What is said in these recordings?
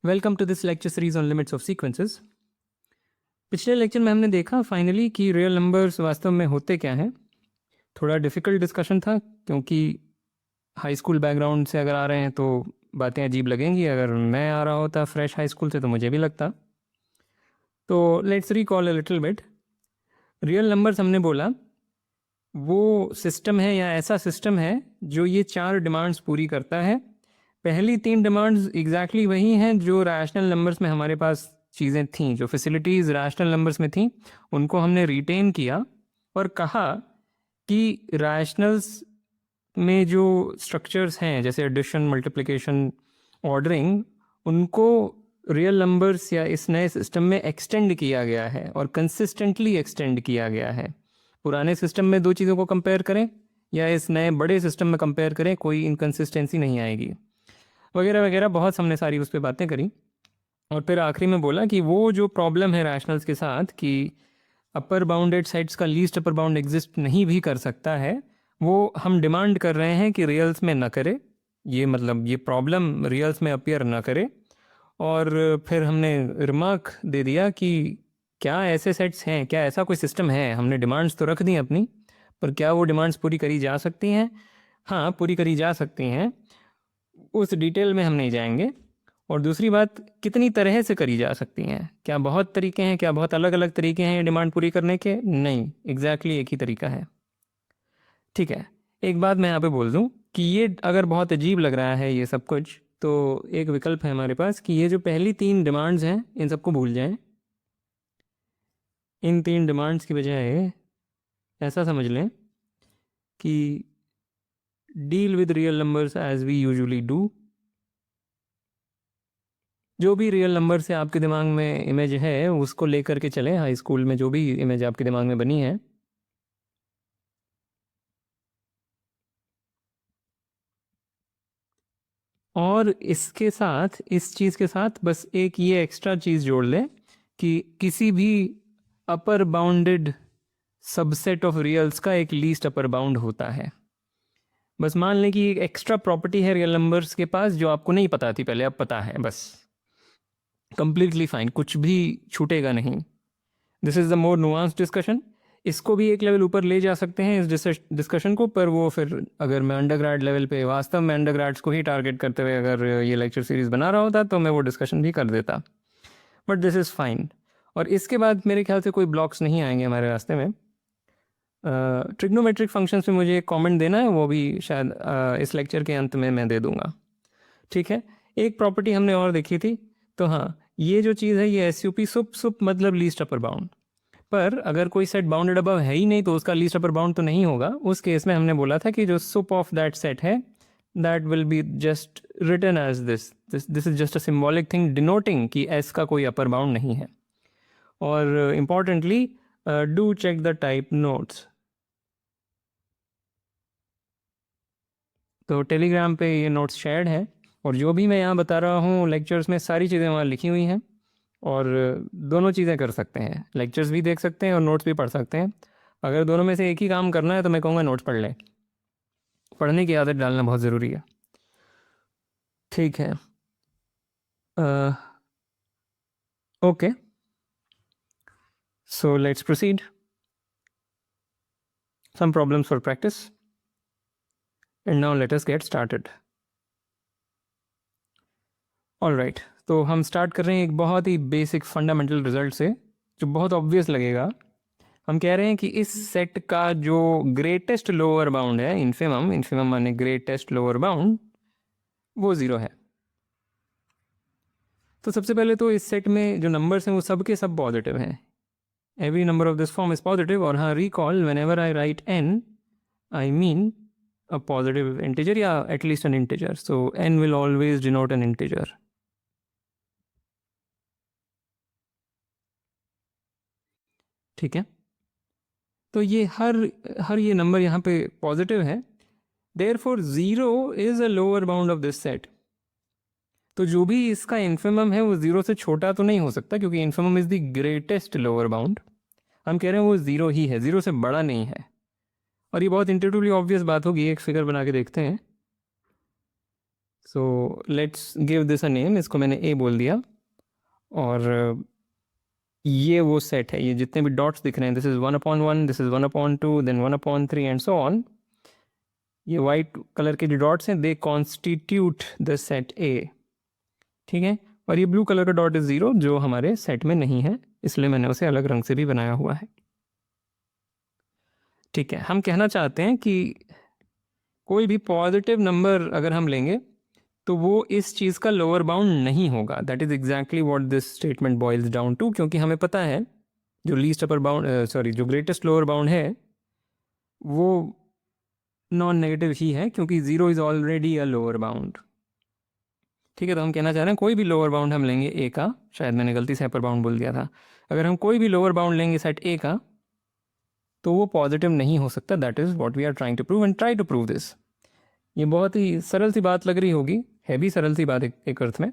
Welcome to this lecture series on limits of sequences. पिछले lecture में हमने देखा फाइनली कि रियल नंबर्स वास्तव में होते क्या हैं। थोड़ा डिफ़िकल्ट डिस्कशन था क्योंकि हाई स्कूल बैकग्राउंड से अगर आ रहे हैं तो बातें अजीब लगेंगी। अगर मैं आ रहा होता फ्रेश हाई स्कूल से तो मुझे भी लगता। तो let's recall a little bit. Real numbers हमने बोला वो सिस्टम है या ऐसा सिस्टम है जो ये 4 डिमांड्स पूरी करता है। पहली 3 डिमांड्स एग्जैक्टली वही हैं जो रैशनल नंबर्स में हमारे पास चीज़ें थीं, जो फैसिलिटीज़ रैशनल नंबर्स में थीं उनको हमने रिटेन किया और कहा कि रैशनल्स में जो स्ट्रक्चर्स हैं जैसे एडिशन, मल्टीप्लिकेशन, ऑर्डरिंग, उनको रियल नंबर्स या इस नए सिस्टम में एक्सटेंड किया गया है और कंसिस्टेंटली एक्सटेंड किया गया है। पुराने सिस्टम में 2 चीज़ों को कंपेयर करें या इस नए बड़े सिस्टम में कंपेयर करें, कोई इनकन्सिस्टेंसी नहीं आएगी वगैरह वगैरह। बहुत हमने सारी उस पर बातें करी और फिर आखिरी में बोला कि वो जो प्रॉब्लम है रैशनल्स के साथ कि अपर बाउंडेड सेट्स का लीस्ट अपर बाउंड एग्जिस्ट नहीं भी कर सकता है, वो हम डिमांड कर रहे हैं कि रियल्स में ना करे। ये मतलब ये प्रॉब्लम रियल्स में अपीयर ना करे। और फिर हमने रिमार्क दे दिया कि क्या ऐसे सेट्स हैं, क्या ऐसा कोई सिस्टम है। हमने डिमांड्स तो रख दी अपनी, पर क्या वो डिमांड्स पूरी करी जा सकती हैं? हाँ, पूरी करी जा सकती हैं। उस डिटेल में हम नहीं जाएंगे। और दूसरी बात, कितनी तरह से करी जा सकती हैं? क्या बहुत तरीके हैं? क्या बहुत अलग अलग तरीके हैं डिमांड पूरी करने के? नहीं, एग्जैक्टली एक ही तरीका है। ठीक है, एक बात मैं यहाँ पे बोल दूँ कि ये अगर बहुत अजीब लग रहा है ये सब कुछ, तो एक विकल्प है हमारे पास कि ये जो पहली 3 डिमांड्स हैं इन सबको भूल जाएं। इन 3 डिमांड्स की बजाय ऐसा समझ लें कि deal with real numbers as we usually do. जो भी रियल नंबर से आपके दिमाग में इमेज है उसको लेकर के चलें। हाई स्कूल में जो भी इमेज आपके दिमाग में बनी है, और इसके साथ, इस चीज़ के साथ बस एक ये एक्स्ट्रा चीज़ जोड़ लें कि किसी भी अपर बाउंडेड सबसेट ऑफ रियल्स का एक लीस्ट अपर बाउंड होता है। बस मान लें कि एक एक्स्ट्रा प्रॉपर्टी है रियल नंबर्स के पास जो आपको नहीं पता थी पहले, अब पता है। बस कंप्लीटली फाइन, कुछ भी छूटेगा नहीं। This is the more nuance discussion. इसको भी एक लेवल ऊपर ले जा सकते हैं इस डिस्कशन को, पर वो फिर अगर मैं अंडरग्रेड लेवल पे वास्तव में अंडरग्रेड्स को ही टारगेट करते हुए अगर ये लेक्चर सीरीज़ बना रहा होता तो मैं वो डिस्कशन भी कर देता, बट दिस इज़ फाइन। और इसके बाद मेरे ख्याल से कोई ब्लॉक्स नहीं आएंगे हमारे रास्ते में। ट्रिग्नोमेट्रिक फंक्शंस में मुझे एक कमेंट देना है, वो भी शायद इस लेक्चर के अंत में मैं दे दूंगा। ठीक है, एक प्रॉपर्टी हमने और देखी थी। तो हाँ, ये जो चीज़ है ये SUP सुप सुप मतलब लीस्ट अपर बाउंड। पर अगर कोई सेट बाउंडेड अबव है ही नहीं तो उसका लीस्ट अपर बाउंड तो नहीं होगा। उस केस में हमने बोला था कि जो सुप ऑफ दैट सेट है that will be just written as this is just a symbolic thing denoting कि S का कोई अपर बाउंड नहीं है। और importantly do check the type notes. तो टेलीग्राम पे ये नोट्स शेयर्ड है और जो भी मैं यहाँ बता रहा हूँ लेक्चर्स में सारी चीज़ें वहाँ लिखी हुई हैं। और दोनों चीज़ें कर सकते हैं, लेक्चर्स भी देख सकते हैं और नोट्स भी पढ़ सकते हैं। अगर दोनों में से एक ही काम करना है तो मैं कहूँगा नोट्स पढ़ लें। पढ़ने की आदत डालना बहुत ज़रूरी है। ठीक है, okay, so let's proceed. Some problems for practice and now let us get started. Alright, तो हम स्टार्ट कर रहे हैं एक बहुत ही बेसिक फंडामेंटल रिजल्ट से जो बहुत ऑब्वियस लगेगा। हम कह रहे हैं कि इस सेट का जो ग्रेटेस्ट लोअर बाउंड है, इन्फिमम, इन्फिमम माने ग्रेटेस्ट लोअर बाउंड, वो 0 है। तो सबसे पहले तो इस सेट में जो नंबर्स हैं वो सब के सब पॉजिटिव हैं। Every number of this form is positive. और हाँ, recall whenever I write n I mean a positive integer या at least an integer, so n will always denote an integer. ठीक है, तो ये हर ये नंबर यहाँ पे पॉजिटिव है। Therefore 0 is a lower bound of this set. तो जो भी इसका इन्फिमम है वो 0 से छोटा तो नहीं हो सकता क्योंकि infimum is the greatest lower bound. हम कह रहे हैं वो 0 ही है, 0 से बड़ा नहीं है। और ये बहुत इंट्यूटिवली ऑब्वियस बात होगी, एक फिगर बना के देखते हैं। So let's give this a name, इसको मैंने ए बोल दिया, और ये वो सेट है, ये जितने भी डॉट्स दिख रहे हैं, this is 1/1, this is 1/2, then 1/3 and so on. ये वाइट कलर के जो डॉट्स हैं, they constitute the set A, ठीक है। और ये ब्लू कलर का डॉट इज 0, जो हमारे सेट में नहीं है, इसलिए मैंने उसे अलग रंग से भी बनाया हुआ है, ठीक है। हम कहना चाहते हैं कि कोई भी पॉजिटिव नंबर अगर हम लेंगे तो वो इस चीज़ का लोअर बाउंड नहीं होगा। That is exactly what this statement boils down to, क्योंकि हमें पता है जो लीस्ट अपर बाउंड जो ग्रेटेस्ट लोअर बाउंड है वो नॉन नेगेटिव ही है, क्योंकि 0 is already a lower bound, ठीक है। तो हम कहना चाह रहे हैं कोई भी लोअर बाउंड हम लेंगे ए का, शायद मैंने गलती से अपर बाउंड बोल दिया था, अगर हम कोई भी लोअर बाउंड लेंगे सेट ए का तो वो पॉजिटिव नहीं हो सकता। That is what we are trying to prove and try to prove this. ये बहुत ही सरल सी बात लग रही होगी, है भी सरल सी बात एक अर्थ में,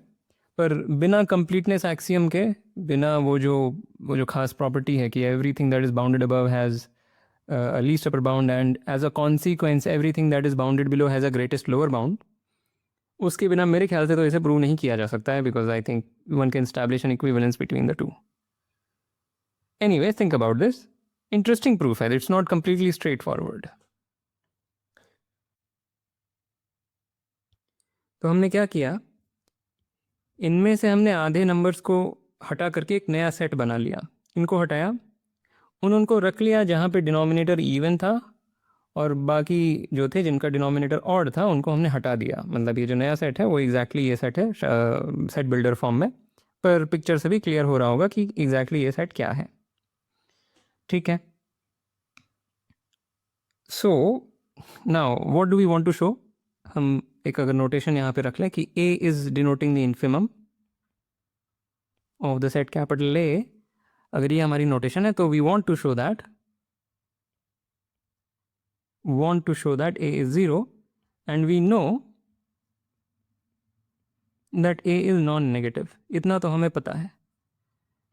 पर बिना कंप्लीटनेस एक्सियम के, बिना वो जो खास प्रॉपर्टी है कि everything that is bounded above has a least upper bound and as a consequence everything that is bounded below has a greatest lower bound, उसके बिना मेरे ख्याल से तो इसे प्रूव नहीं किया जा सकता है, because I think one can establish an equivalence between the two. Anyway, think about this, interesting proof है, it's not completely straightforward. तो हमने क्या किया, इनमें से हमने आधे नंबर्स को हटा करके एक नया सेट बना लिया, इनको हटाया, उनको रख लिया जहाँ पे डिनोमिनेटर इवन था, और बाकी जो थे जिनका डिनोमिनेटर ऑड था उनको हमने हटा दिया। मतलब ये जो नया सेट है वो एग्जैक्टली ये सेट है, सेट बिल्डर फॉर्म में, पर पिक्चर से भी क्लियर हो रहा होगा कि एग्जैक्टली ये सेट क्या है, ठीक है। So now what do we want to show, हम एक अगर नोटेशन यहाँ पे रख लें कि A is denoting the infimum of the set capital A, अगर ये हमारी नोटेशन है तो we want to show that a is 0 and we know that a is non-negative। इतना तो हमें पता है,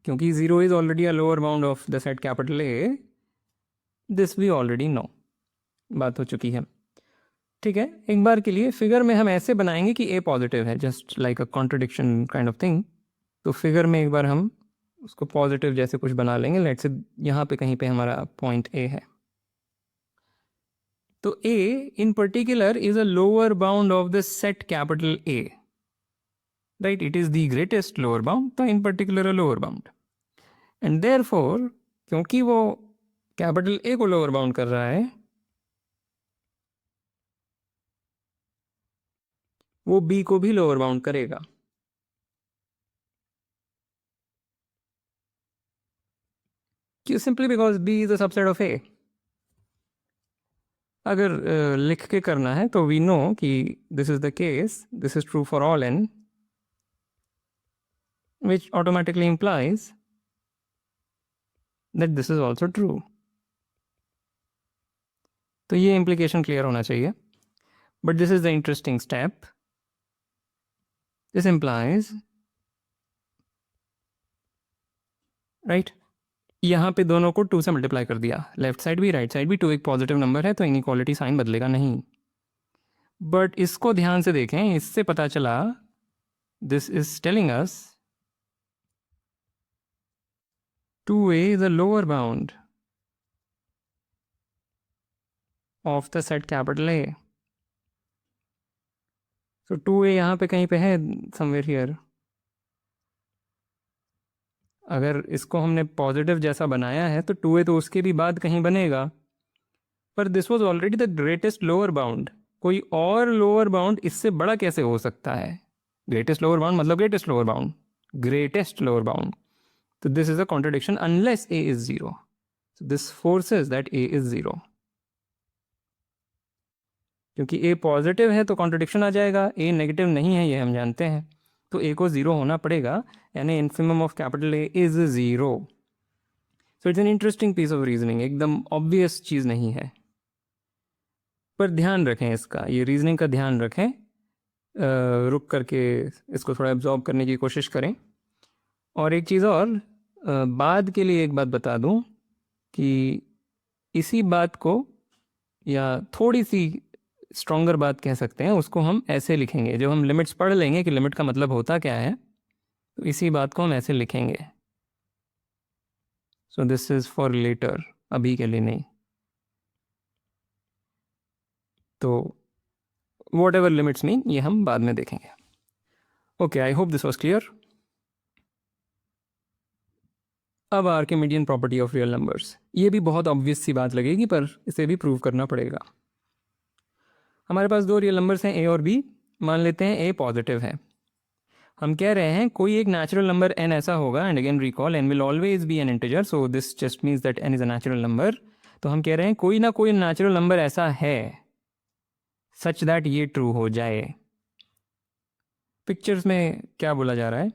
क्योंकि 0 is already a lower bound of the set capital A, this we already know, बात हो चुकी है, ठीक है। एक बार के लिए फिगर में हम ऐसे बनाएंगे कि a पॉजिटिव है, just like a contradiction kind of thing. तो फिगर में एक बार हम उसको पॉजिटिव जैसे कुछ बना लेंगे, लेट्स से यहाँ पे कहीं पे हमारा पॉइंट a है, तो a in particular is a lower bound of the set capital A, right? It is the greatest lower bound, तो in particular a lower bound, and therefore क्योंकि वो कैपिटल A को लोअर बाउंड कर रहा है, वो B को भी लोअर बाउंड करेगा, क्यों? Simply because B is a subset of A। अगर लिख के करना है तो वी नो कि this is the case, this is true for all n, which automatically implies that this is also true। तो ये implication क्लियर होना चाहिए, but this is the interesting step। This implies, right, यहाँ पे दोनों को 2 से मल्टीप्लाई कर दिया, लेफ्ट साइड भी राइट साइड भी 2 एक पॉजिटिव नंबर है, तो इनइक्वालिटी साइन बदलेगा नहीं। बट इसको ध्यान से देखें, इससे पता चला this is telling us 2a is a lower bound of the set capital A। so 2a यहाँ पे कहीं पे है, somewhere here। अगर इसको हमने पॉजिटिव जैसा बनाया है तो 2a तो उसके भी बाद कहीं बनेगा, पर this was already the greatest lower bound, कोई और लोअर बाउंड इससे बड़ा कैसे हो सकता है? ग्रेटेस्ट लोअर बाउंड मतलब greatest lower bound, greatest lower bound, तो this is a contradiction unless a is 0। so this forces that a is 0, क्योंकि a पॉजिटिव है तो कॉन्ट्रडिक्शन आ जाएगा, a नेगेटिव नहीं है ये हम जानते हैं, तो a को 0 होना पड़ेगा, यानी infimum of capital A is 0। So it's an interesting piece of reasoning, एकदम ऑब्वियस चीज़ नहीं है, पर ध्यान रखें इसका, ये रीजनिंग का ध्यान रखें, रुक करके इसको थोड़ा एब्जॉर्ब करने की कोशिश करें। और एक चीज़ और, बाद के लिए एक बात बता दूं कि इसी बात को या थोड़ी सी स्ट्रॉन्गर बात कह सकते हैं, उसको हम ऐसे लिखेंगे। जब हम लिमिट्स पढ़ लेंगे कि लिमिट का मतलब होता क्या है, तो इसी बात को हम ऐसे लिखेंगे। So this is for later, अभी के लिए नहीं। तो वॉट एवर लिमिट्स मीन ये हम बाद में देखेंगे। Okay, I hope this was clear. अब Archimedean property of real numbers, ये भी बहुत ऑब्वियस सी बात लगेगी, पर इसे भी प्रूव करना पड़ेगा। हमारे पास दो रियल नंबर्स हैं, ए और बी। मान लेते हैं ए पॉजिटिव है। हम कह रहे हैं कोई एक नेचुरल नंबर n ऐसा होगा, and again recall n will always be N integer, so this just means that n is a natural number. तो हम कह रहे हैं कोई ना कोई नेचुरल नंबर ऐसा है सच दैट ये ट्रू हो जाए। पिक्चर्स में क्या बोला जा रहा है,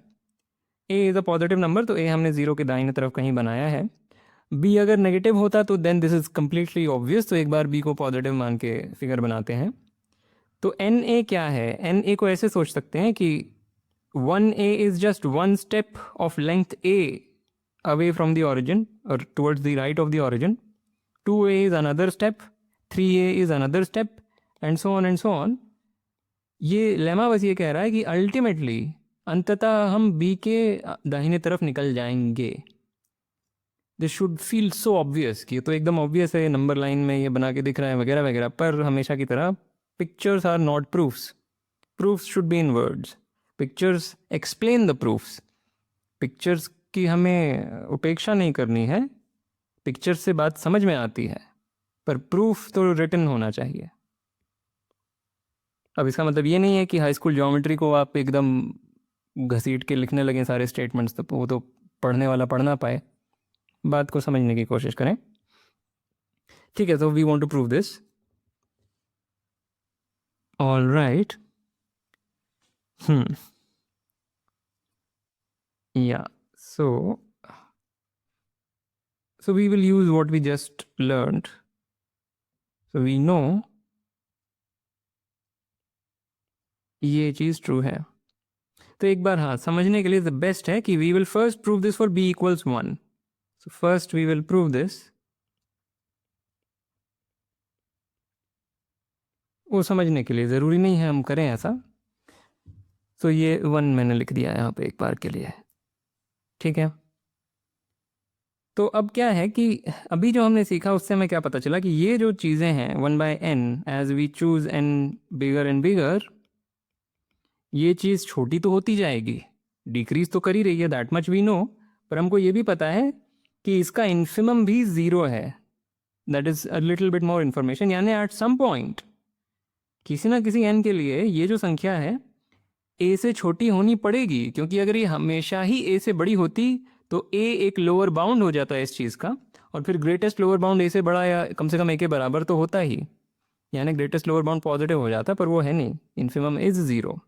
A is a positive number, तो ए हमने जीरो के दाहिने तरफ कहीं बनाया है। बी अगर नेगेटिव होता तो then this is completely obvious, तो एक बार बी को पॉजिटिव मान के फिगर बनाते हैं। तो एन ए क्या है, एन ए को ऐसे सोच सकते हैं कि 1a is just one step of length a away from the origin or towards the right of the origin. 2a is another step, 3a is another step, and so on and so on. ये lemma बस ये कह रहा है कि ultimately अंततः हम b के दाहिने तरफ निकल जाएंगे। This should feel so obvious कि तो एकदम ऑब्वियस है, नंबर लाइन में ये बना के दिख रहा है वगैरह वगैरह, पर हमेशा की तरह pictures are not proofs. Proofs should be in words. Pictures explain the proofs. Pictures की हमें उपेक्षा नहीं करनी है, पिक्चर्स से बात समझ में आती है, पर प्रूफ तो रिटन होना चाहिए। अब इसका मतलब ये नहीं है कि हाई स्कूल ज्योमेट्री को आप एकदम घसीट के लिखने लगे सारे स्टेटमेंट्स, तो वो तो पढ़ने वाला पढ़ ना पाए। बात को समझने की कोशिश करें, ठीक है। तो we want to prove this, all right. Yeah, so we will use what we just learned. So we know ये चीज़ ट्रू है। तो एक बार हाँ समझने के लिए द बेस्ट है कि we will first prove this for b equals 1। So first we will prove this, वो समझने के लिए ज़रूरी नहीं है हम करें ऐसा। तो ये 1 मैंने लिख दिया यहाँ पे एक बार के लिए, ठीक है। तो अब क्या है कि अभी जो हमने सीखा उससे हमें क्या पता चला कि ये जो चीज़ें हैं 1/n as we choose n bigger and bigger, ये चीज़ छोटी तो होती जाएगी, डिक्रीज तो कर ही रही है, दैट मच वी नो। पर हमको ये भी पता है कि इसका इन्फिमम भी ज़ीरो है। That is a little bit more information, यानी एट सम पॉइंट किसी ना किसी n के लिए ये जो संख्या है a से छोटी होनी पड़ेगी, क्योंकि अगर ये हमेशा ही a से बड़ी होती तो a एक लोअर बाउंड हो जाता है इस चीज़ का, और फिर ग्रेटेस्ट लोअर बाउंड a से बड़ा या कम से कम a के बराबर तो होता ही, यानी ग्रेटेस्ट लोअर बाउंड पॉजिटिव हो जाता, पर वो है नहीं, इन्फिमम इज़ ज़ीरो।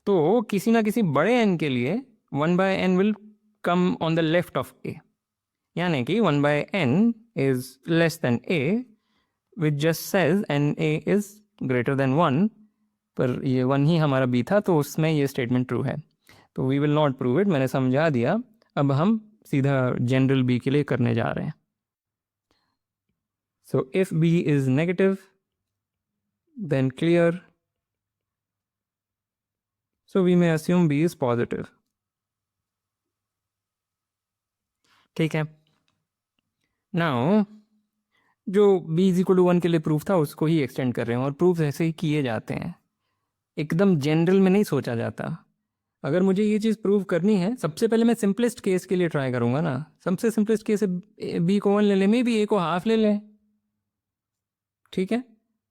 तो किसी ना किसी बड़े n के लिए 1/n will come on the left of a, यानी कि 1/n is less than a, which just says na is greater than 1, पर ये 1 ही हमारा b था, तो उसमें ये स्टेटमेंट ट्रू है। तो we will not prove it, मैंने समझा दिया। अब हम सीधा जनरल b के लिए करने जा रहे हैं। So if b is negative then clear, so we may assume b is positive, ठीक है। नाउ जो b इज इक्वल टू 1 के लिए प्रूफ था उसको ही एक्सटेंड कर रहे हैं, और प्रूफ ऐसे ही किए जाते हैं, एकदम जनरल में नहीं सोचा जाता। अगर मुझे ये चीज़ प्रूव करनी है, सबसे पहले मैं सिंपलेस्ट केस के लिए ट्राई करूंगा ना। सबसे सिंपलेस्ट केस है b को 1 ले लें, मे बी a को हाफ ले लें, ठीक है।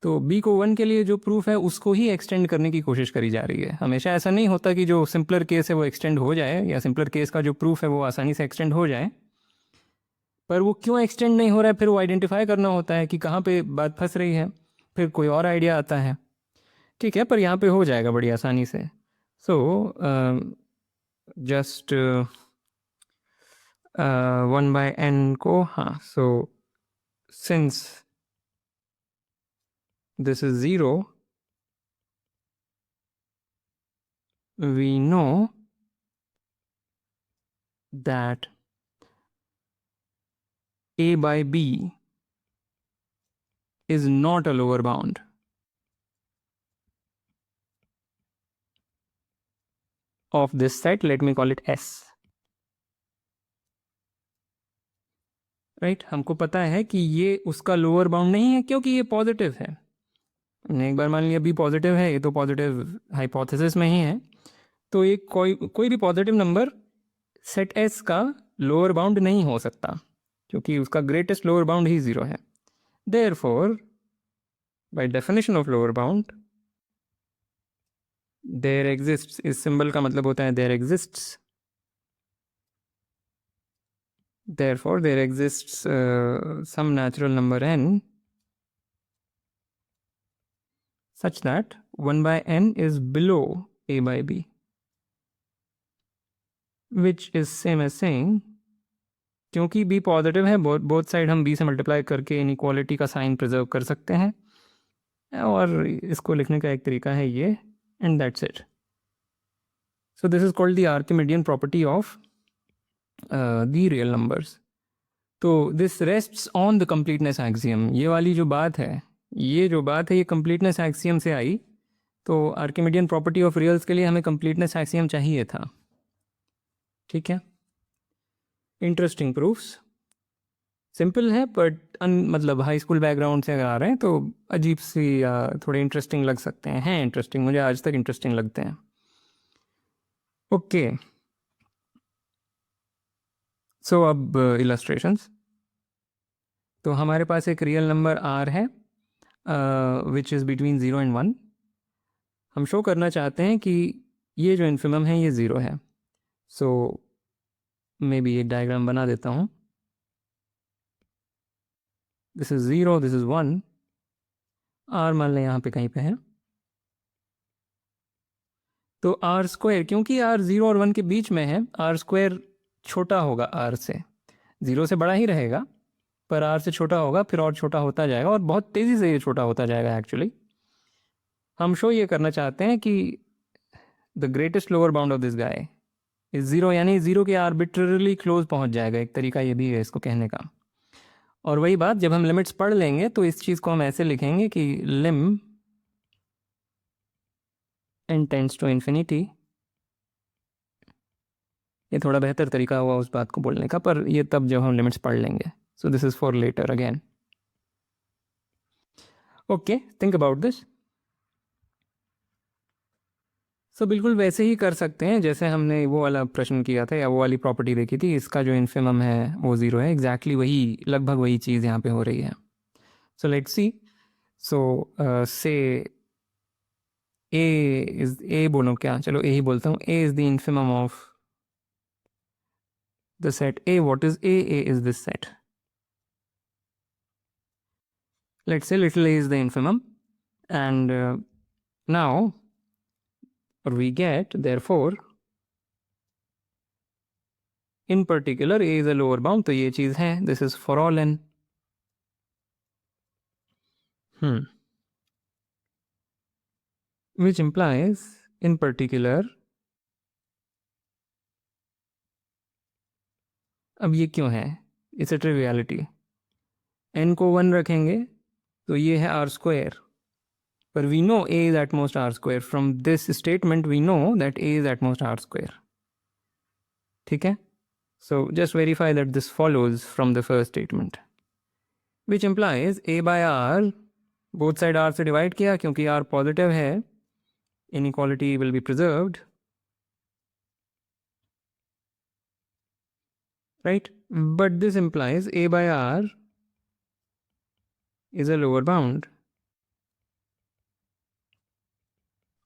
तो b को 1 के लिए जो प्रूफ है उसको ही एक्सटेंड करने की कोशिश करी जा रही है। हमेशा ऐसा नहीं होता कि जो सिंपलर केस है वो एक्सटेंड हो जाए, या सिंपलर केस का जो प्रूफ है वो आसानी से एक्सटेंड हो जाए। पर वो क्यों एक्सटेंड नहीं हो रहा है, फिर वो आइडेंटिफाई करना होता है कि कहाँ पे बात फंस रही है, फिर कोई और आइडिया आता है, ठीक है। पर यहाँ पे हो जाएगा बड़ी आसानी से। सो जस्ट 1/n को, हाँ, so since this is 0, we know that a by b is not a lower bound, of this set, let me call it S. Right हमको पता है कि ये उसका लोअर बाउंड नहीं है क्योंकि ये पॉजिटिव है। हमने एक बार मान लिया बी पॉजिटिव है, ये तो पॉजिटिव हाइपोथेसिस में ही है, तो ये कोई भी पॉजिटिव नंबर सेट एस का लोअर बाउंड नहीं हो सकता क्योंकि उसका ग्रेटेस्ट लोअर बाउंड ही जीरो है। Therefore by definition of lower bound there exists, इस सिंबल का मतलब होता है there exists, therefore there exists some natural number n such that 1 by n is below a by b, which is same as saying क्योंकि b positive है, both side हम b से multiply करके इनइक्वालिटी का साइन प्रिजर्व कर सकते हैं, और इसको लिखने का एक तरीका है ये, and that's it. So this is called the Archimedean property of the real numbers. तो this rests on the completeness axiom. ये वाली जो बात है ये कंप्लीटनेस एक्सियम से आई, तो आर्किमिडियन प्रॉपर्टी ऑफ रियल्स के लिए हमें कंप्लीटनेस एक्सियम चाहिए था। ठीक है, इंटरेस्टिंग प्रूफ्स, सिंपल है बट मतलब हाई स्कूल बैकग्राउंड से अगर आ रहे हैं तो अजीब सी थोड़े इंटरेस्टिंग लग सकते हैं इंटरेस्टिंग, मुझे आज तक इंटरेस्टिंग लगते हैं। ओके, सो अब इलस्ट्रेशंस। तो हमारे पास एक रियल नंबर आर है विच इज़ बिटवीन 0 एंड 1। हम शो करना चाहते हैं कि ये जो इन्फिमम है ये ज़ीरो है। सो मे बी एक डायग्राम बना देता हूँ। This is 0, this is 1, R मान लें यहाँ पे कहीं पे है। तो आर स्क्वायर, क्योंकि आर 0 और 1 के बीच में है, आर स्क्वायर छोटा होगा आर से, 0 से बड़ा ही रहेगा पर आर से छोटा होगा, फिर और छोटा होता जाएगा और बहुत तेज़ी से ये छोटा होता जाएगा। एक्चुअली हम शो ये करना चाहते हैं कि the greatest lower bound of this guy is 0, यानी 0 के आर्बिट्ररीली क्लोज पहुंच जाएगा, एक तरीका ये भी है इसको कहने का। और वही बात जब हम लिमिट्स पढ़ लेंगे तो इस चीज़ को हम ऐसे लिखेंगे कि लिम n टेंड्स टू इन्फिनिटी। ये थोड़ा बेहतर तरीका हुआ उस बात को बोलने का, पर ये तब जब हम लिमिट्स पढ़ लेंगे। So this is for later again. Okay, think about this. So बिल्कुल वैसे ही कर सकते हैं जैसे हमने वो वाला प्रश्न किया था या वो वाली प्रॉपर्टी देखी थी, इसका जो इन्फिमम है वो 0 है। एग्जैक्टली वही, लगभग वही चीज़ यहाँ पे हो रही है। So let's see. सो से ए बोलो क्या, चलो ए ही बोलता हूँ। A is the infimum of the set A. What is A? A is this set. Let's say little a is the infimum, and now we get, therefore, in particular A is a lower bound, तो ये चीज़ है, this is for all n. Which implies in particular, अब ये क्यों है, it's a ट्रिवियलिटी। n को 1 रखेंगे तो ये है आर स्क्वायर, पर we know a is at most r square. From this statement we know that a is at most r square. ठीक है, so just verify that this follows from the first statement, which implies a by r, both side r से divide किया क्योंकि r positive है, inequality will be preserved, right? But this implies a by r is a lower bound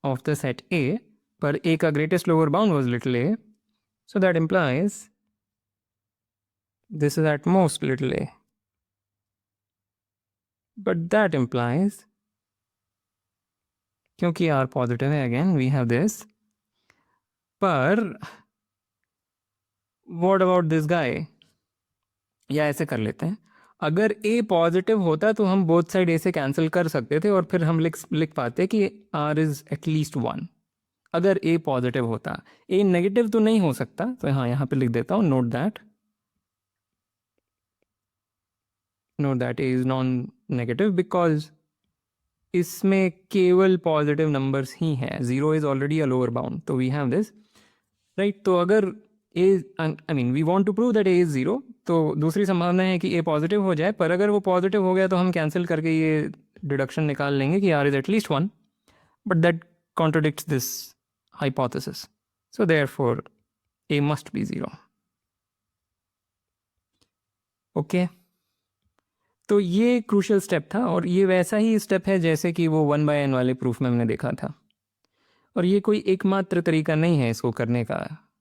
of the set A, पर A का greatest lower bound was little a, so that implies this is at most little a, but that implies, क्योंकि r positive है, again we have this, पर what about this guy? या ऐसे कर लेते हैं, अगर a पॉजिटिव होता तो हम बोथ साइड a से कैंसिल कर सकते थे और फिर हम लिख पाते कि r इज एटलीस्ट 1। अगर a पॉजिटिव होता, a नेगेटिव तो नहीं हो सकता, तो हाँ यहाँ पे लिख देता हूँ, note that a is non negative because इसमें केवल पॉजिटिव नंबर्स ही हैं, 0 is already a lower bound, तो वी हैव दिस। राइट। तो अगर A, I mean we want to prove that A is zero, तो दूसरी संभावना है कि ए पॉजिटिव हो जाए, पर अगर वो पॉजिटिव हो गया तो हम कैंसिल करके ये डिडक्शन निकाल लेंगे कि R is at least one, but that contradicts this hypothesis, so therefore A must be zero. Okay, तो ये क्रूशियल स्टेप था, और ये वैसा ही स्टेप है जैसे कि वो 1/n वाले प्रूफ में हमने देखा था, और ये कोई एकमात्र तरीका नहीं है इसको करने का।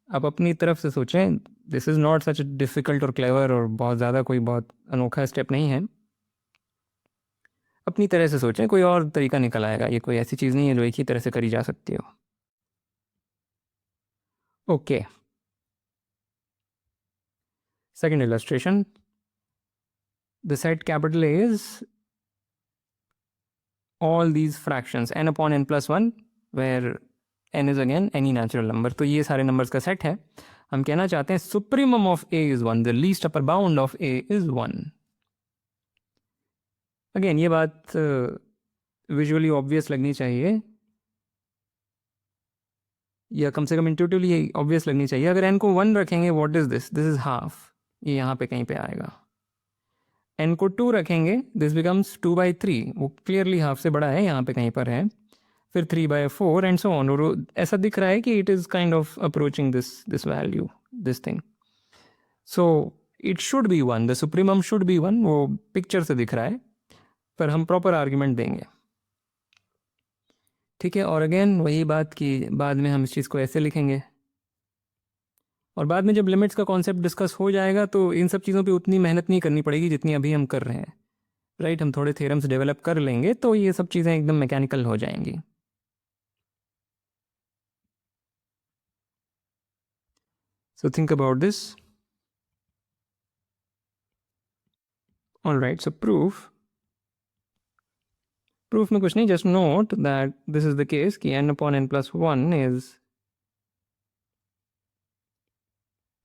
आप अपनी तरफ से सोचें, this is not such difficult और क्लेवर और बहुत ज़्यादा कोई बहुत अनोखा स्टेप नहीं है। अपनी तरह से सोचें, कोई और तरीका निकल आएगा, ये कोई ऐसी चीज़ नहीं है जो एक ही तरह से करी जा सकती हो। Okay, second illustration, the set capital A is all these fractions n upon n plus 1 where n is again any natural number। तो ये सारे नंबर्स का सेट है। हम कहना चाहते हैं supremum of a is 1, the least upper bound of a is 1। Again ये बात विजुअली ऑब्वियस लगनी चाहिए, या कम से कम इंट्यूटिवली ऑब्वियस लगनी चाहिए। अगर n को 1 रखेंगे, what is this, this is half, ये यहाँ पे कहीं पे आएगा। n को 2 रखेंगे, दिस बिकम्स 2/3, वो क्लियरली हाफ से बड़ा है, यहाँ पे कहीं पर है। फिर 3/4 एंड सो ऑन, और ऐसा दिख रहा है कि it is kind of approaching this value, this thing. So it should be 1, the supremum should be 1, वो पिक्चर से दिख रहा है, पर हम प्रॉपर आर्ग्यूमेंट देंगे। ठीक है, और अगेन वही बात कि बाद में हम इस चीज़ को ऐसे लिखेंगे, और बाद में जब लिमिट्स का कॉन्सेप्ट डिस्कस हो जाएगा तो इन सब चीज़ों पे उतनी मेहनत नहीं करनी पड़ेगी जितनी अभी हम कर रहे हैं, राइट। हम थोड़े थ्योरम्स डेवलप कर लेंगे तो ये सब चीज़ें एकदम मैकेनिकल हो जाएंगी। So think about this. All right, so proof में कुछ नहीं, just note that this is the case कि n upon n plus 1 is,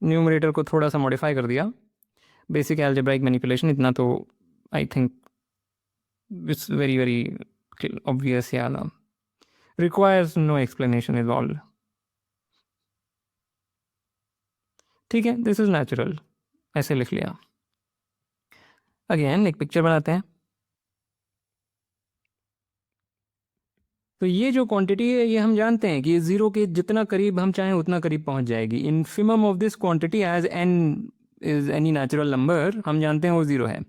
numerator को थोड़ा सा मॉडिफाई कर दिया, बेसिक एल्जेब्राइक मैनिपुलेशन, इतना तो I think it's very very obvious, या requires no explanation is all. ठीक है, दिस इज नेचुरल, ऐसे लिख लिया। अगेन एक पिक्चर बनाते हैं। तो ये जो क्वांटिटी है ये हम जानते हैं कि ज़ीरो के जितना करीब हम चाहें उतना करीब पहुंच जाएगी। Infimum of this quantity as n is any natural number, हम जानते हैं वो ज़ीरो है।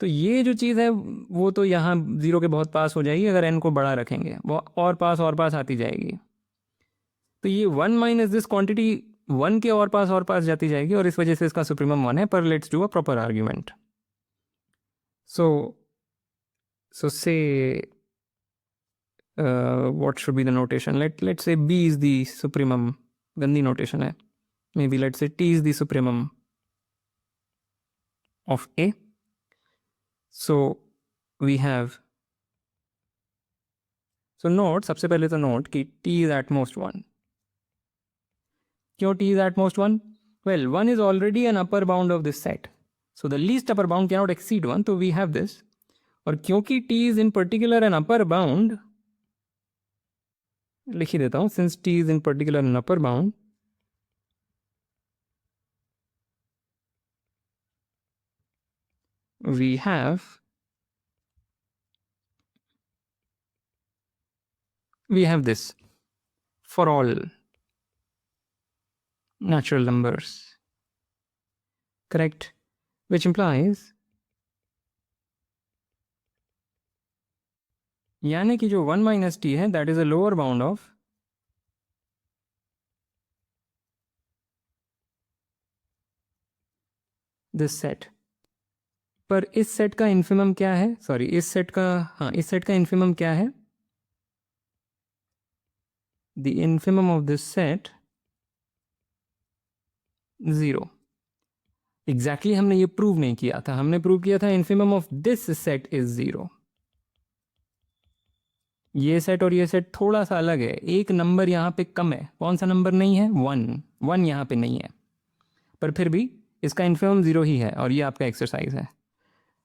तो ये जो चीज़ है वो तो यहाँ ज़ीरो के बहुत पास हो जाएगी, अगर n को बड़ा रखेंगे वो और पास आती जाएगी। तो ये 1 माइनस दिस क्वांटिटी 1 के और पास जाती जाएगी, और इस वजह से इसका सुप्रीमम 1 है। पर let's do a proper argument. So say what should be the notation? Let's say b is the supremum, gandhi notation hai, maybe let's say t is the supremum of a। so we have, so note, सबसे पहले तो note कि t is at most 1। क्यों t is at most 1? well, 1 is already an upper bound of this set, so the least upper bound cannot exceed 1, so we have this। और क्योंकि t is in particular an upper bound, लिख ही देता हूँ, since t is in particular an upper bound, we have this for all natural numbers, correct? Which implies, यानी कि जो 1 minus T है that is a lower bound of this set. पर इस set का इन्फिमम क्या है, सॉरी इस सेट का इन्फिमम क्या है? The infimum of this set 0। Exactly हमने ये प्रूव नहीं किया था, हमने प्रूव किया था infimum of this set is 0। ये सेट और ये सेट थोड़ा सा अलग है, एक नंबर यहाँ पे कम है। कौन सा नंबर नहीं है? 1 यहाँ पे नहीं है, पर फिर भी इसका इन्फिमम 0 ही है, और ये आपका एक्सरसाइज है।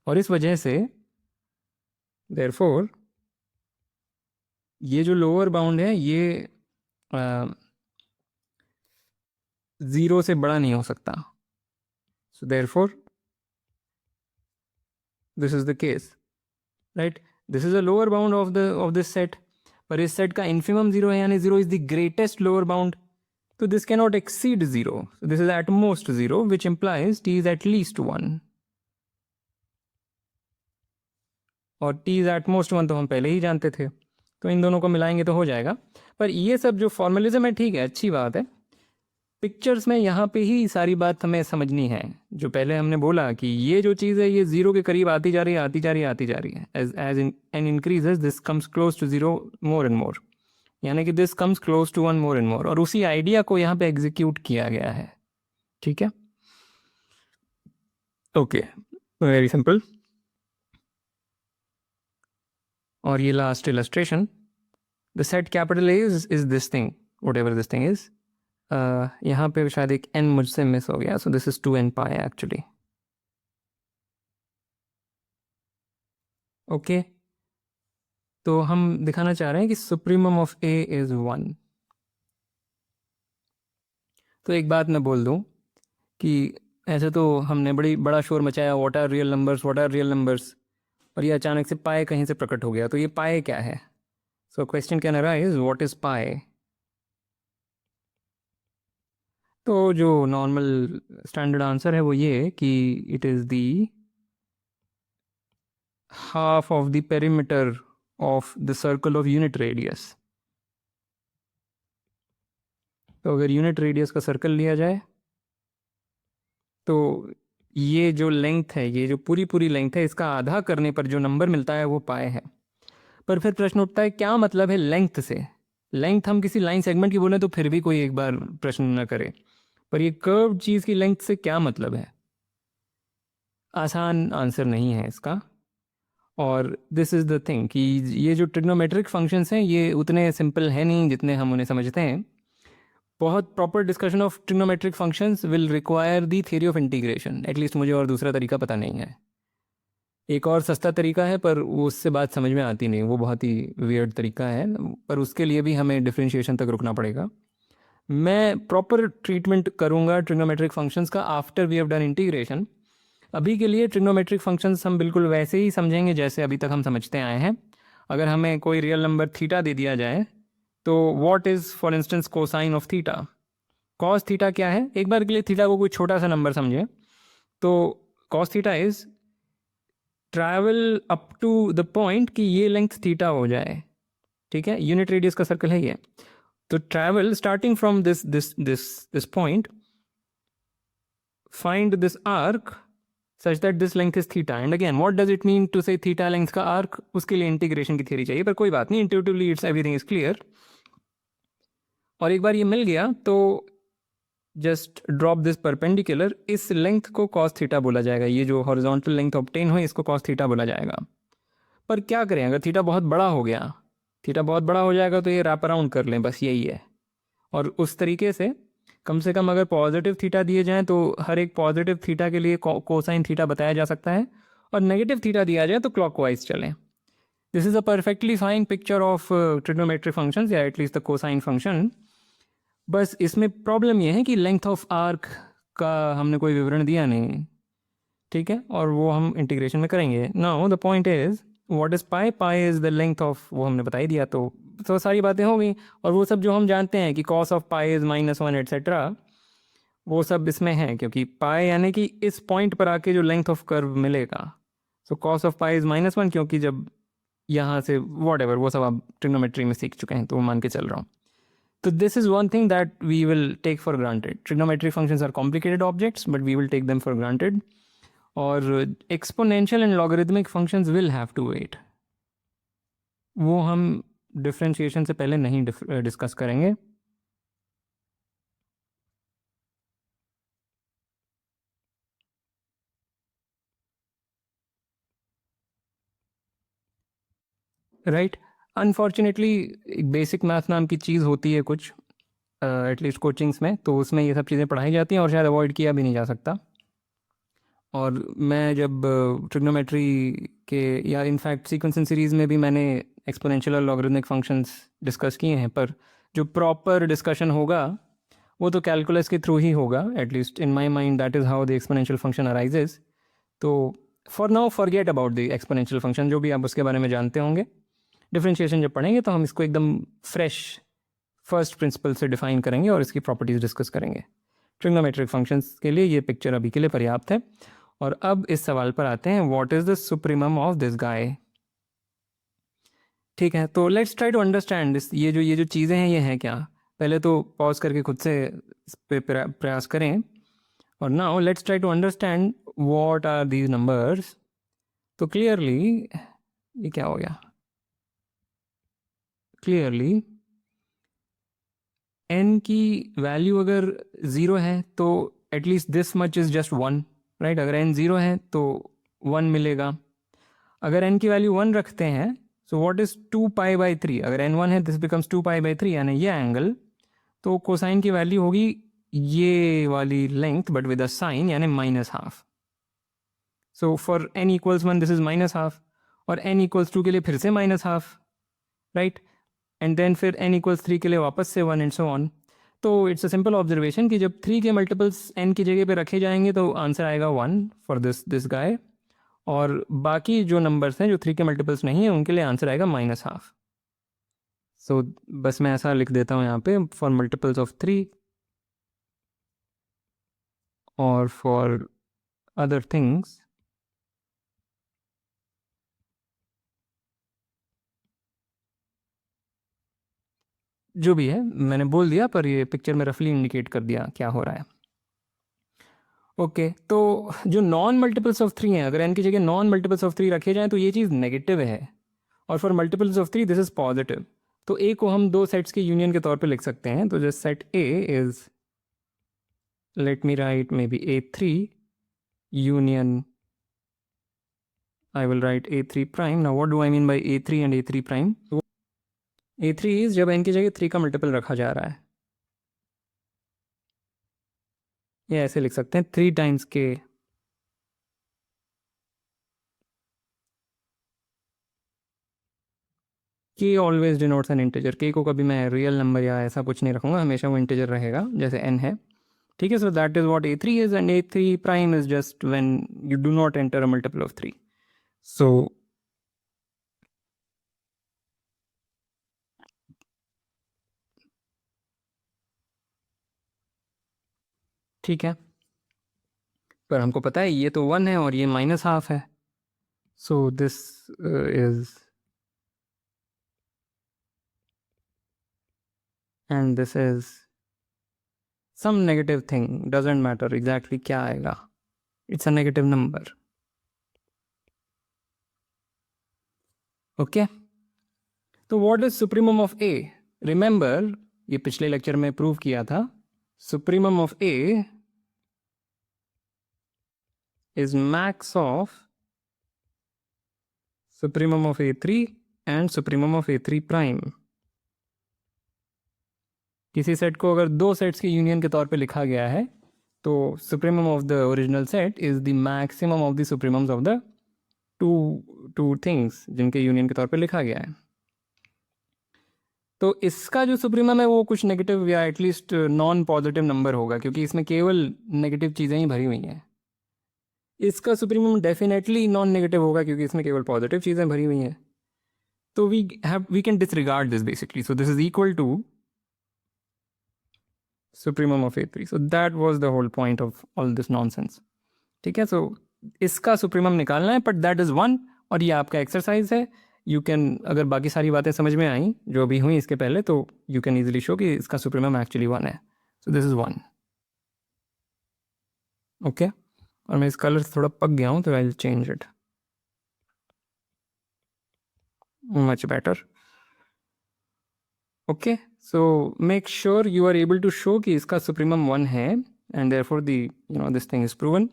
और इस वजह से देयरफॉर ये जो लोअर बाउंड है ये 0 से बड़ा नहीं हो सकता. So therefore this is the case, right? This is a lower bound of this set. पर इस सेट का इन्फिमम 0 है, यानी 0 is the greatest lower bound. So this cannot exceed 0. So this is at most 0, which implies t is at least 1. और t is at most 1 तो हम पहले ही जानते थे, तो इन दोनों को मिलाएंगे तो हो जाएगा. पर ये सब जो फॉर्मलिज्म है, ठीक है, अच्छी बात है. पिक्चर्स में यहाँ पे ही सारी बात हमें समझनी है. जो पहले हमने बोला कि ये जो चीज़ है ये 0 के करीब आती जा रही है, आती जा रही है, आती जा रही है. As n increases this comes close to 0 more and more, यानी कि this comes close to 1 more and more. और उसी आइडिया को यहाँ पे एग्जीक्यूट किया गया है. ठीक है, ओके, वेरी सिंपल. और ये last illustration, the set capital A is this thing, what ever this thing is. यहाँ पे शायद एक n मुझसे मिस हो गया, सो this is 2n pi actually. Okay, तो हम दिखाना चाह रहे हैं कि सुप्रीमम ऑफ a इज 1. तो एक बात मैं बोल दूं कि ऐसे तो हमने बड़ा शोर मचाया, what are real numbers, what are real numbers, और ये अचानक से पाए कहीं से प्रकट हो गया. तो ये पाए क्या है? So question can arise, what is पाए? तो जो नॉर्मल स्टैंडर्ड आंसर है वो ये कि it is the half of the perimeter of the circle of unit radius. तो अगर यूनिट रेडियस का सर्कल लिया जाए तो ये जो लेंथ है, ये जो पूरी लेंथ है, इसका आधा करने पर जो नंबर मिलता है वो पाए है. पर फिर प्रश्न उठता है क्या मतलब है लेंथ से? लेंथ हम किसी लाइन सेगमेंट की बोले तो फिर भी कोई एक बार प्रश्न न करे, पर ये कर्व चीज़ की लेंथ से क्या मतलब है? आसान आंसर नहीं है इसका. और दिस इज़ द थिंग कि ये जो ट्रिग्नोमेट्रिक फंक्शंस हैं ये उतने सिंपल हैं नहीं जितने हम उन्हें समझते हैं. बहुत proper discussion of trigonometric functions will require the theory of integration. At least मुझे और दूसरा तरीका पता नहीं है. एक और सस्ता तरीका है पर वो उससे बात समझ में आती नहीं, वो बहुत ही वियर्ड तरीका है, पर उसके लिए भी हमें डिफरेंशिएशन तक रुकना पड़ेगा. मैं प्रॉपर ट्रीटमेंट करूँगा ट्रिग्नोमेट्रिक फंक्शंस का after we have done integration. अभी के लिए ट्रिग्नोमेट्रिक फंक्शंस हम बिल्कुल वैसे ही समझेंगे जैसे अभी तक हम समझते आए हैं. अगर हमें कोई रियल नंबर थीटा दे दिया जाए तो what is for instance cosine of theta? Cos theta क्या है? एक बार के लिए थीटा को कोई छोटा सा नंबर समझे तो cos theta is travel up to the point कि ये लेंथ थीटा हो जाए. ठीक है, यूनिट रेडियस का सर्कल है ये. तो travel starting from this point, find this arc such that this length is theta. And again, what does it mean to say theta length का arc? उसके लिए इंटीग्रेशन की थ्योरी चाहिए, पर कोई बात नहीं, intuitively it's everything is clear. और एक बार ये मिल गया तो जस्ट ड्रॉप दिस परपेंडिकुलर. इस लेंथ को cos थीटा बोला जाएगा. ये जो हॉरिजॉन्टल लेंथ ऑब्टेन हो इसको cos थीटा बोला जाएगा. पर क्या करें अगर थीटा बहुत बड़ा हो गया? थीटा बहुत बड़ा हो जाएगा तो ये रैप अराउंड कर लें, बस यही है. और उस तरीके से कम अगर पॉजिटिव थीटा दिए जाएं तो हर एक पॉजिटिव थीटा के लिए कोसाइन थीटा बताया जा सकता है, और नेगेटिव थीटा दिया जाए तो क्लॉकवाइज चलें. This is a perfectly fine picture of trigonometric functions, या एटलीस्ट द कोसाइन फंक्शन. बस इसमें प्रॉब्लम यह है कि लेंथ ऑफ आर्क का हमने कोई विवरण दिया नहीं. ठीक है, और वो हम इंटीग्रेशन में करेंगे. Now the point is what is pi? Pi is the length of, वो हमने बता ही दिया. तो सारी बातें हो गई. और वो सब जो हम जानते हैं कि cos of pi is -1 etcetera, वो सब इसमें है, क्योंकि पाई यानी कि इस पॉइंट पर आके जो लेंथ ऑफ कर्व मिलेगा. So cos of pi is -1, क्योंकि जब यहाँ से वॉट एवर वो सब आप ट्रिग्नोमेट्री में सीख चुके हैं तो वो मान के चल रहा हूँ. तो this is one thing that we will take for granted. Trigonometric functions are complicated objects but we will take them for granted. और exponential and logarithmic functions will have to wait. वो हम डिफरेंशिएशन से पहले नहीं discuss करेंगे. Right, unfortunately एक basic math नाम की चीज़ होती है कुछ, एटलीस्ट कोचिंग्स में, तो उसमें ये सब चीज़ें पढ़ाई जाती हैं और शायद अवॉइड किया भी नहीं जा सकता. और मैं जब ट्रिग्नोमेट्री के या इनफैक्ट सीक्वेंसिंग सीरीज़ में भी मैंने एक्सपोनेंशियल और लॉगरिथमिक फंक्शंस डिस्कस किए हैं, पर जो प्रॉपर डिस्कशन होगा वो तो कैलकुलस के थ्रू ही होगा, at least in my mind that is how the exponential function arises. तो for now forget about the exponential function, जो भी आप उसके बारे में जानते होंगे। डिफरेंशिएशन जब पढ़ेंगे तो हम इसको एकदम फ्रेश फर्स्ट प्रिंसिपल से डिफाइन करेंगे और इसकी प्रॉपर्टीज़ डिस्कस करेंगे। ट्रिग्नोमेट्रिक फंक्शंस के लिए ये पिक्चर अभी के लिए पर्याप्त है। और अब इस सवाल पर आते हैं, what is the supremum of this guy. ठीक है, तो let's try to understand this. ये जो चीज़ें हैं ये हैं क्या। पहले तो पॉज करके खुद से इस पे प्रयास करें। और now let's try to understand what are these numbers. तो क्लियरली ये क्या हो गया, क्लियरली n की वैल्यू अगर 0 है तो at least this much is just 1, right. अगर n 0 है तो 1 मिलेगा। अगर n की वैल्यू 1 रखते हैं, so what is 2 pi by 3। अगर n 1 है दिस बिकम्स 2 पाई बाई 3, यानी ये एंगल। तो कोसाइन की वैल्यू होगी ये वाली length but with a sign, यानी -½ so for n equals 1 this is -½ और n इक्वल्स 2 के लिए फिर से -½ राइट। एंड देन फिर n इक्वल्स 3 के लिए वापस से 1 एंड सो ऑन। तो इट्स अ सिंपल ऑब्जर्वेशन कि जब 3 के मल्टीपल्स n की जगह पे रखे जाएंगे तो आंसर आएगा 1 फॉर दिस गाय। और बाकी जो नंबर्स हैं जो 3 के मल्टीपल्स नहीं है उनके लिए आंसर आएगा -½ सो बस मैं ऐसा लिख देता हूँ यहाँ पे, फॉर मल्टीपल्स ऑफ 3 और फॉर अदर थिंग्स जो भी है मैंने बोल दिया, पर ये पिक्चर में रफली इंडिकेट कर दिया क्या हो रहा है। ओके तो जो नॉन मल्टीपल्स ऑफ 3 हैं, अगर n की जगह नॉन मल्टीपल्स ऑफ 3 रखे जाएं तो ये चीज़ नेगेटिव है, और for multiples of 3 this is positive. तो a को हम दो सेट्स के यूनियन के तौर पे लिख सकते हैं। तो जो set a is, let me right may be a3 union, I will write a3 prime. Now what do I mean by a3 and a3 prime? a3 is जब n की जगह 3 का मल्टीपल रखा जा रहा है, ये ऐसे लिख सकते हैं 3 times k। k always denotes N integer. k को कभी मैं रियल नंबर या ऐसा कुछ नहीं रखूँगा, हमेशा वो इंटीजर रहेगा जैसे n है। ठीक है, so that is what a3 is, and a3 prime is just when you do not enter a multiple of 3। सो ठीक है, पर हमको पता है ये तो 1 है और ये -½ है। So this is and this is some negative thing, doesn't matter exactly क्या आएगा, it's a negative number. Okay, तो what is supremum of A. Remember ये पिछले लेक्चर में प्रूव किया था, supremum of A is max of supremum of a3 and supremum of a3 prime। किसी set को अगर दो सेट्स के यूनियन के तौर पे लिखा गया है तो supremum of the original set is the maximum of the supremums of the two things जिनके यूनियन के तौर पे लिखा गया है। तो इसका जो सुप्रीमम है वो कुछ नेगेटिव या एटलीस्ट नॉन पॉजिटिव नंबर होगा, क्योंकि इसमें केवल नेगेटिव चीज़ें ही भरी हुई हैं। इसका सुप्रीमम डेफिनेटली नॉन नेगेटिव होगा क्योंकि इसमें केवल पॉजिटिव चीज़ें भरी हुई हैं। तो we can disregard this basically. So this is equal to supremum of a3। So that was the whole point of all this nonsense. ठीक है, सो इसका सुप्रीमम निकालना है, बट दैट इज़ 1 और ये आपका एक्सरसाइज है। यू कैन, अगर बाकी सारी बातें समझ में आई जो भी हुई इसके पहले, तो यू कैन ईजिली शो कि इसका सुप्रीमम एक्चुअली 1 है। So this is 1। ओके, और मैं इस कलर से थोड़ा पक गया हूँ तो I will change it, much better. Okay, so make sure you are able to show कि इसका सुप्रीमम 1 है, and therefore the this thing is proven.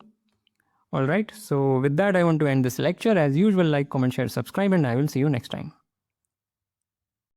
All right, so with that I want to end this lecture. As usual, like, comment, share, subscribe, and I will see you next time.